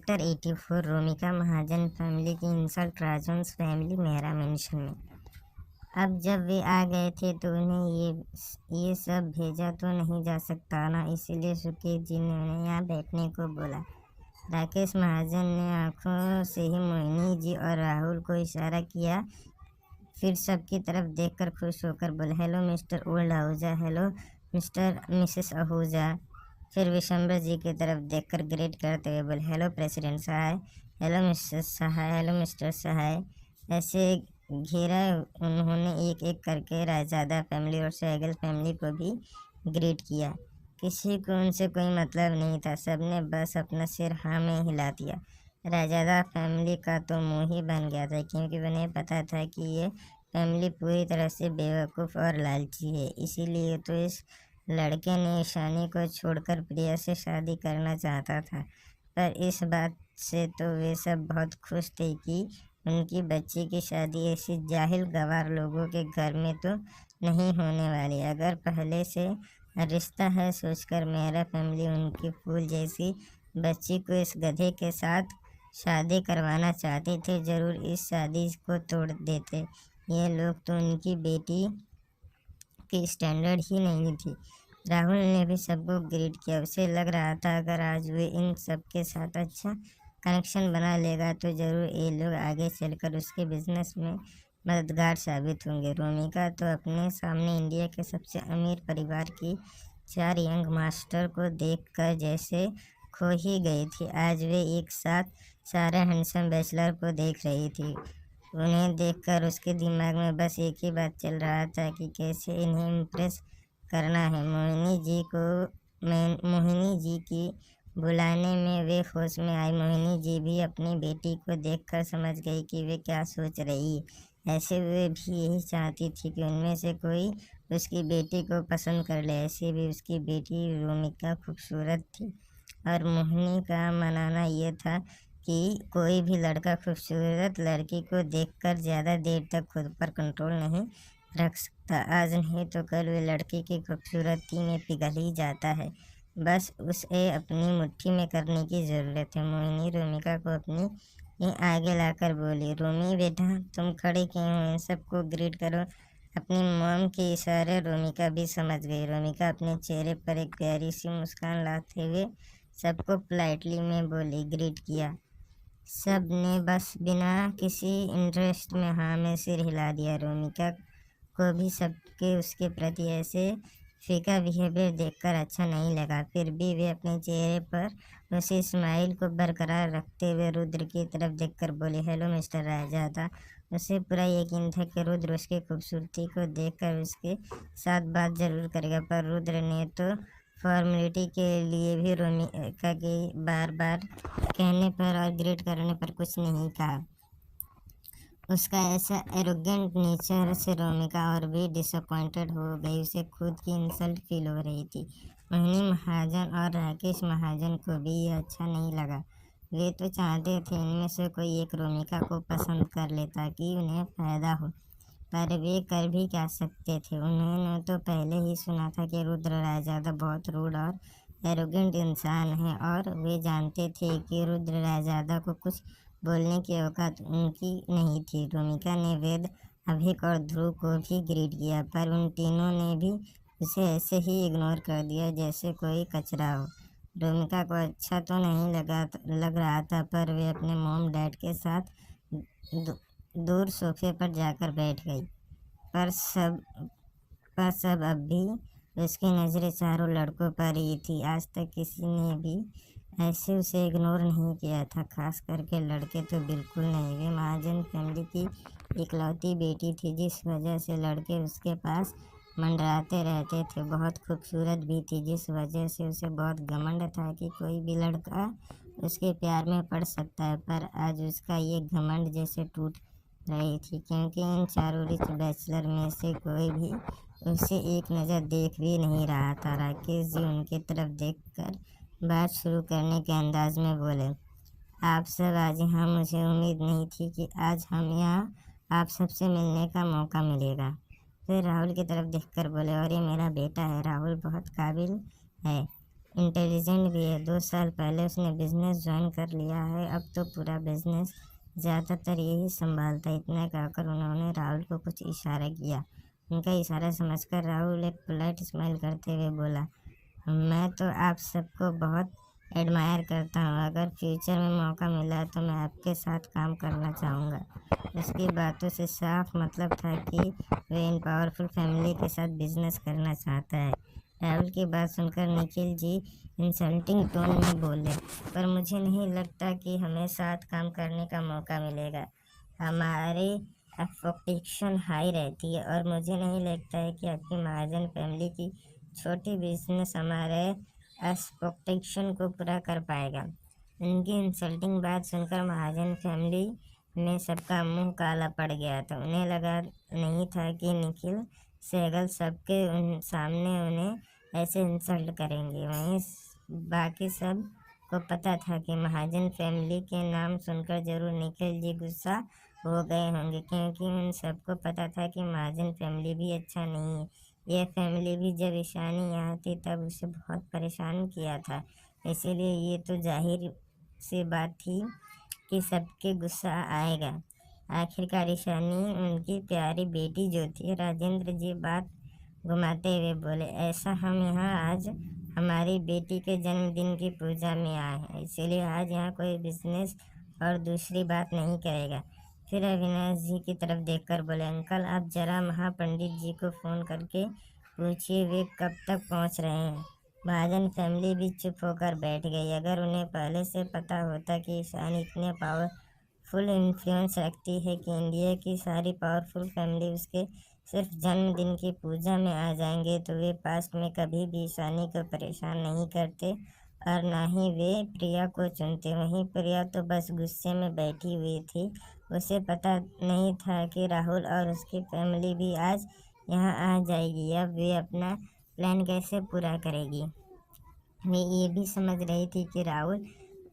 Chapter 84 Romika महाजन family की insult राजवंश family Mehra mention में। अब जब वे आ गए थे तो उन्हें ये सब भेजा तो नहीं जा सकता ना, इसीलिए सुकेत जी ने उन्हें यहाँ बैठने को बोला। राकेश महाजन ने आंखों से ही मोहिनी जी और राहुल को इशारा किया, फिर सबकी तरफ देखकर खुश होकर बोले, hello mister old Ahuja, hello mister Mrs Ahuja. फिर विशंबर जी की तरफ देखकर ग्रेट करते हुए बोले, हेलो प्रेसिडेंट सहाय, हेलो मिसेस सहाय, हेलो मिस्टर सहाय। ऐसे घेरा उन्होंने एक एक करके रायजादा फैमिली और सहगल फैमिली को भी ग्रेट किया। किसी को उनसे कोई मतलब नहीं था, सबने बस अपना सिर हाँ में हिला दिया। रायजादा फैमिली का तो मुँह ही बन गया था, क्योंकि उन्हें पता था कि ये फैमिली पूरी तरह से बेवकूफ़ और लालची है। इसीलिए तो इस लड़के ने ईशानी को छोड़कर प्रिया से शादी करना चाहता था। पर इस बात से तो वे सब बहुत खुश थे कि उनकी बच्ची की शादी ऐसी जाहिल गवार लोगों के घर में तो नहीं होने वाली। अगर पहले से रिश्ता है सोचकर मेरा फैमिली उनकी फूल जैसी बच्ची को इस गधे के साथ शादी करवाना चाहते थे, जरूर इस शादी को तोड़ देते। ये लोग तो उनकी बेटी की स्टैंडर्ड ही नहीं थी। राहुल ने भी सबको ग्रीट किया। उसे लग रहा था अगर आज वे इन सब के साथ अच्छा कनेक्शन बना लेगा तो ज़रूर ये लोग आगे चलकर उसके बिजनेस में मददगार साबित होंगे। रोमिका तो अपने सामने इंडिया के सबसे अमीर परिवार की 4 यंग मास्टर को देखकर जैसे खो ही गई थी। आज वे एक साथ सारे हैंडसम बैचलर को देख रही थी। उन्हें देखकर उसके दिमाग में बस एक ही बात चल रहा था कि कैसे इन्हें इम्प्रेस करना है। मोहिनी जी की बुलाने में वे होश में आई। मोहिनी जी भी अपनी बेटी को देखकर समझ गई कि वे क्या सोच रही है। ऐसे वे भी यही चाहती थी कि उनमें से कोई उसकी बेटी को पसंद कर ले। ऐसे भी उसकी बेटी रोमिका खूबसूरत थी और मोहिनी का मानना यह था कि कोई भी लड़का खूबसूरत लड़की को देखकर ज़्यादा देर तक खुद पर कंट्रोल नहीं रख सकता। आज नहीं तो कल वे लड़की की खूबसूरती में पिघल ही जाता है, बस उसे अपनी मुट्ठी में करने की ज़रूरत है। मोहिनी रोमिका को अपनी आगे लाकर बोली, रोमी बेटा तुम खड़े क्यों हो, इन सबको ग्रीट करो। अपनी मॉम के इशारे रोमिका भी समझ गई। रोमिका अपने चेहरे पर एक प्यारी सी मुस्कान लाते हुए सबको पोलाइटली में बोली, ग्रीट किया। सब ने बस बिना किसी इंटरेस्ट में हाँ में सिर हिला दिया। रोमिका को भी सबके उसके प्रति ऐसे फीका बिहेवियर देखकर अच्छा नहीं लगा। फिर भी वे अपने चेहरे पर उसी स्माइल को बरकरार रखते हुए रुद्र की तरफ देखकर बोले, हेलो मिस्टर रायजादा। उसे पूरा यकीन था कि रुद्र उसकी खूबसूरती को देखकर उसके साथ बात जरूर करेगा, पर रुद्र ने तो फॉर्मेलिटी के लिए भी रोमिका के बार बार कहने पर और ग्रेट करने पर कुछ नहीं कहा। उसका ऐसा एरोगेंट नेचर से रोमिका और भी डिसअपॉइंटेड हो गई। उसे खुद की इंसल्ट फील हो रही थी। मोहिनी महाजन और राकेश महाजन को भी यह अच्छा नहीं लगा। वे तो चाहते थे इनमें से कोई एक रोमिका को पसंद कर ले ताकि उन्हें फ़ायदा हो, पर वे कर भी क्या सकते थे। उन्होंने तो पहले ही सुना था कि रुद्र रायजादा बहुत रूड और एरोगेंट इंसान है और वे जानते थे कि रुद्र रायजादा को कुछ बोलने की औकात उनकी नहीं थी। रोमिका ने वेद, अभिक और ध्रुव को भी ग्रीट किया, पर उन तीनों ने भी उसे ऐसे ही इग्नोर कर दिया जैसे कोई कचरा हो। रोमिका को अच्छा तो नहीं लग रहा था, पर वे अपने मॉम डैड के साथ दूर सोफे पर जाकर बैठ गई। पर सब अब भी उसकी नज़रें चारों लड़कों पर ही थी। आज तक किसी ने भी ऐसे उसे इग्नोर नहीं किया था, खास करके लड़के तो बिल्कुल नहीं। वे महाजन फैमिली की इकलौती बेटी थी, जिस वजह से लड़के उसके पास मंडराते रहते थे। बहुत खूबसूरत भी थी, जिस वजह से उसे बहुत घमंड था कि कोई भी लड़का उसके प्यार में पड़ सकता है। पर आज उसका ये घमंड जैसे टूट रही थी, क्योंकि इन चारों रिच बैचलर में से कोई भी उसे एक नज़र देख भी नहीं रहा था। राकेश जी उनकी तरफ देखकर बात शुरू करने के अंदाज में बोले, आप सब आज यहाँ, मुझे उम्मीद नहीं थी कि आज हम यहाँ आप सबसे मिलने का मौका मिलेगा। फिर राहुल की तरफ देखकर बोले, और ये मेरा बेटा है, राहुल बहुत काबिल है इंटेलिजेंट भी है। 2 साल पहले उसने बिजनेस ज्वाइन कर लिया है, अब तो पूरा बिजनेस ज़्यादातर यही संभालता है। इतना कहकर उन्होंने राहुल को कुछ इशारा किया। उनका इशारा समझकर राहुल एक पोलाइट स्माइल करते हुए बोला, मैं तो आप सबको बहुत एडमायर करता हूँ। अगर फ्यूचर में मौका मिला तो मैं आपके साथ काम करना चाहूँगा। उसकी बातों से साफ मतलब था कि वे इन पावरफुल फैमिली के साथ बिजनेस करना चाहता है। राहुल की बात सुनकर निखिल जी इंसल्टिंग टोन में बोले, पर मुझे नहीं लगता कि हमें साथ काम करने का मौका मिलेगा। हमारी एक्सपेक्टेशन हाई रहती है और मुझे नहीं लगता है कि आपकी महाजन फैमिली की छोटी बिजनेस हमारे एक्सपेक्टेशन को पूरा कर पाएगा। उनकी इंसल्टिंग बात सुनकर महाजन फैमिली में सबका मुंह काला पड़ गया था। उन्हें लगा नहीं था कि निखिल सहगल सबके सामने उन्हें ऐसे इंसल्ट करेंगे। वहीं बाकी सब को पता था कि महाजन फैमिली के नाम सुनकर जरूर निखिल जी गुस्सा हो गए होंगे, क्योंकि उन सबको पता था कि महाजन फैमिली भी अच्छा नहीं है। यह फैमिली भी जब ईशानी यहाँ थी तब उसे बहुत परेशान किया था, इसीलिए ये तो जाहिर सी बात थी कि सबके गुस्सा आएगा। आखिरकार ईशानी उनकी प्यारी बेटी जो थी। राजेंद्र जी बात घुमाते हुए बोले, ऐसा हम यहाँ आज हमारी बेटी के जन्मदिन की पूजा में आए हैं, इसीलिए आज यहाँ कोई बिजनेस और दूसरी बात नहीं करेगा। फिर अविनाश जी की तरफ देखकर बोले, अंकल आप जरा महापंडित जी को फ़ोन करके पूछिए वे कब तक पहुँच रहे हैं। महाजन फैमिली भी चुप होकर बैठ गई। अगर उन्हें पहले से पता होता कि ईशानी इतने पावरफुल इन्फ्लुएंस रखती है कि इंडिया की सारी पावरफुल फैमिली उसके सिर्फ जन्मदिन की पूजा में आ जाएंगे, तो वे पास्ट में कभी भी ईशानी को परेशान नहीं करते और ना ही वे प्रिया को चुनते। वहीं प्रिया तो बस गुस्से में बैठी हुई थी। उसे पता नहीं था कि राहुल और उसकी फैमिली भी आज यहाँ आ जाएगी। अब वे अपना प्लान कैसे पूरा करेगी। वे ये भी समझ रही थी कि राहुल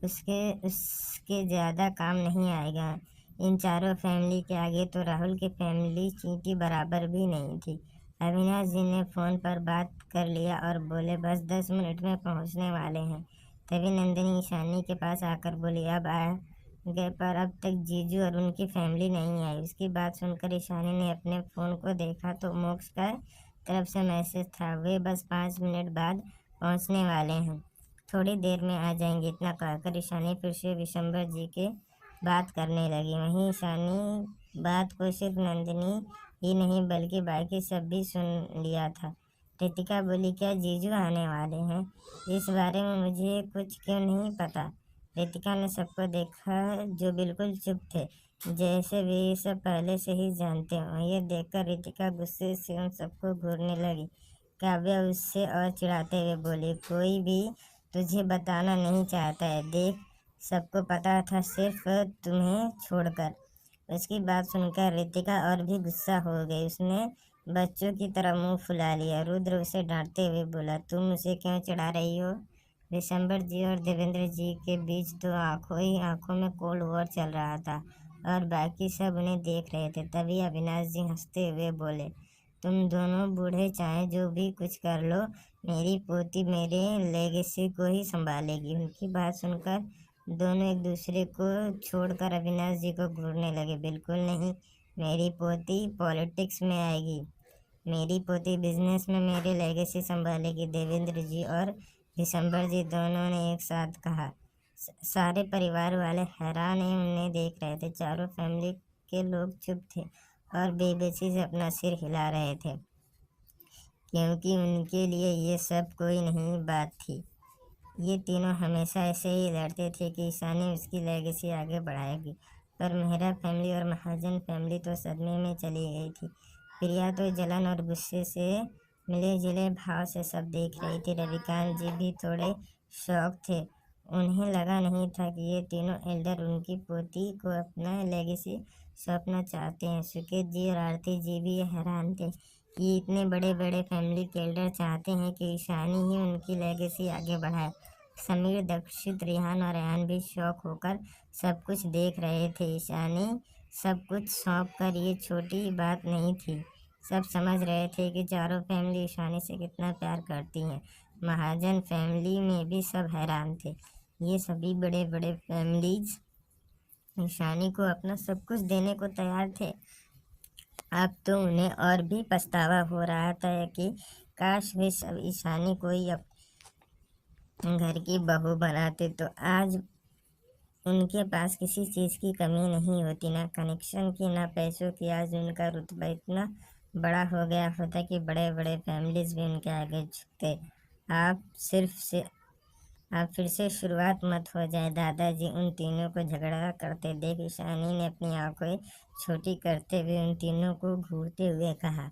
उसके ज़्यादा काम नहीं आएगा। इन चारों फैमिली के आगे तो राहुल की फैमिली चींटी बराबर भी नहीं थी। अविनाश जी ने फ़ोन पर बात कर लिया और बोले, बस 10 मिनट में पहुंचने वाले हैं। तभी नंदिनी ईशानी के पास आकर बोली, अब आ गए, पर अब तक जीजू और उनकी फैमिली नहीं आई। उसकी बात सुनकर ईशानी ने अपने फ़ोन को देखा तो मोक्ष का तरफ से मैसेज था, वे बस 5 मिनट बाद पहुंचने वाले हैं, थोड़ी देर में आ जाएंगे। इतना कहकर ईशानी फिर से विशंबर जी के बात करने लगी। वहीं ईशानी बात को सिर्फ नंदिनी ही नहीं बल्कि बाकी सब भी सुन लिया था। रितिका बोली, क्या जीजू आने वाले हैं? इस बारे में मुझे कुछ क्यों नहीं पता। रितिका ने सबको देखा जो बिल्कुल चुप थे, जैसे वे ये सब पहले से ही जानते हों। ये देखकर रितिका गुस्से से उन सबको घूरने लगी। काव्या उससे और चिढ़ाते हुए बोली, कोई भी तुझे बताना नहीं चाहता है, देख सबको पता था सिर्फ तुम्हें छोड़कर। उसकी बात सुनकर रितिका और भी गुस्सा हो गई। उसने बच्चों की तरह मुंह फुला लिया। रुद्र उसे डांटते हुए बोला, तुम उसे क्यों चिढ़ा रही हो? विशंबर जी और देवेंद्र जी के बीच तो आंखों ही आंखों में कोल्ड वॉर चल रहा था और बाकी सब उन्हें देख रहे थे। तभी अविनाश जी हंसते हुए बोले, तुम दोनों बूढ़े चाहे जो भी कुछ कर लो, मेरी पोती मेरे लेगेसी को ही संभालेगी। उनकी बात सुनकर दोनों एक दूसरे को छोड़कर अविनाश जी को घूरने लगे। बिल्कुल नहीं, मेरी पोती पॉलिटिक्स में आएगी, मेरी पोती बिजनेस में मेरी लेगेसी संभालेगी। देवेंद्र जी और दिसंबर जी दोनों ने एक साथ कहा। सारे परिवार वाले हैरान ही उन्हें देख रहे थे। चारों फैमिली के लोग चुप थे और बेबसी से अपना सिर हिला रहे थे, क्योंकि उनके लिए ये सब कोई नहीं बात थी। ये तीनों हमेशा ऐसे ही लड़ते थे कि ईशानी उसकी लेगेसी आगे बढ़ाएगी, पर मेहरा फैमिली और महाजन फैमिली तो सदमे में चली गई थी। प्रिया तो जलन और गुस्से से मिले जुले भाव से सब देख रही थी। रविकांत जी भी थोड़े शौक थे। उन्हें लगा नहीं था कि ये तीनों एल्डर उनकी पोती को अपना लेगेसी सौंपना चाहते हैं। सुकेत जी और आरती जी भी हैरान थे कि इतने बड़े बड़े फैमिली के एल्डर चाहते हैं कि ईशानी ही उनकी लेगेसी आगे बढ़ाए। समीर, दक्षित, रिहान और रेहान भी शौक होकर सब कुछ देख रहे थे। ईशानी सब कुछ सौंप कर ये छोटी बात नहीं थी। सब समझ रहे थे कि चारों फैमिली ईशानी से कितना प्यार करती हैं। महाजन फैमिली में भी सब हैरान थे। ये सभी बड़े बड़े फैमिलीज ईशानी को अपना सब कुछ देने को तैयार थे। अब तो उन्हें और भी पछतावा हो रहा था कि काश वे सब ईशानी को ही घर की बहू बनाते तो आज उनके पास किसी चीज़ की कमी नहीं होती, ना कनेक्शन की ना पैसों की। आज उनका रुतबा इतना बड़ा हो गया होता कि बड़े बड़े फैमिलीज भी उनके आगे झुकते। आप सिर्फ से आप फिर से शुरुआत मत हो जाए। दादाजी उन तीनों को झगड़ा करते देख ईशानी ने अपनी आंखें छोटी करते हुए उन तीनों को घूरते हुए कहा।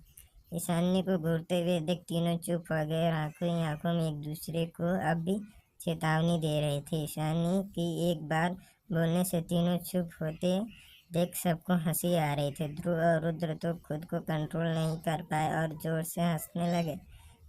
ईशानी को घूरते हुए देख तीनों चुप हो गए और आंखों ही आंखों में एक दूसरे को अब भी चेतावनी दे रहे थे। ईशानी की एक बार बोलने से तीनों चुप होते देख सबको हंसी आ रही थी। ध्रुव और रुद्र तो खुद को कंट्रोल नहीं कर पाए और जोर से हंसने लगे।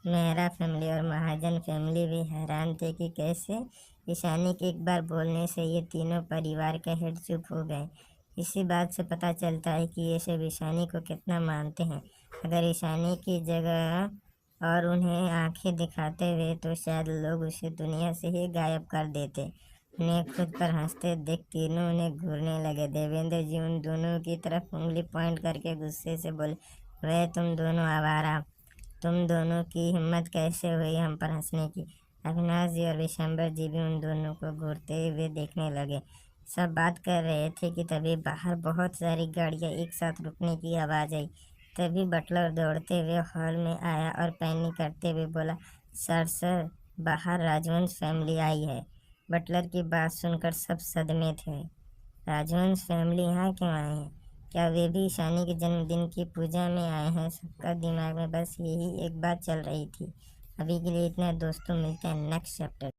मेहरा फैमिली और महाजन फैमिली भी हैरान थे कि कैसे ईशानी के एक बार बोलने से ये तीनों परिवार के हेड चुप हो गए। इसी बात से पता चलता है कि ये सब ईशानी को कितना मानते हैं। अगर ईशानी की जगह और उन्हें आंखें दिखाते हुए तो शायद लोग उसे दुनिया से ही गायब कर देते। उन्हें खुद पर हंसते देख तीनों उन्हें घूरने लगे। देवेंद्र जी उन दोनों की तरफ उंगली पॉइंट करके गुस्से से बोले, वह तुम दोनों आवारा, तुम दोनों की हिम्मत कैसे हुई हम पर हंसने की। अविनाश जी और विशंबर जी भी उन दोनों को घूरते हुए देखने लगे। सब बात कर रहे थे कि तभी बाहर बहुत सारी गाड़ियां एक साथ रुकने की आवाज़ आई। तभी बटलर दौड़ते हुए हॉल में आया और पैनिक करते हुए बोला, सर बाहर राजवंश फैमिली आई है। बटलर की बात सुनकर सब सदमे थे। राजवंश फैमिली यहाँ क्यों आए हैं? क्या वे भी ईशानी के जन्मदिन की पूजा में आए हैं? सबका दिमाग में बस यही एक बात चल रही थी। अभी के लिए इतना दोस्तों, मिलते हैं नेक्स्ट चैप्टर।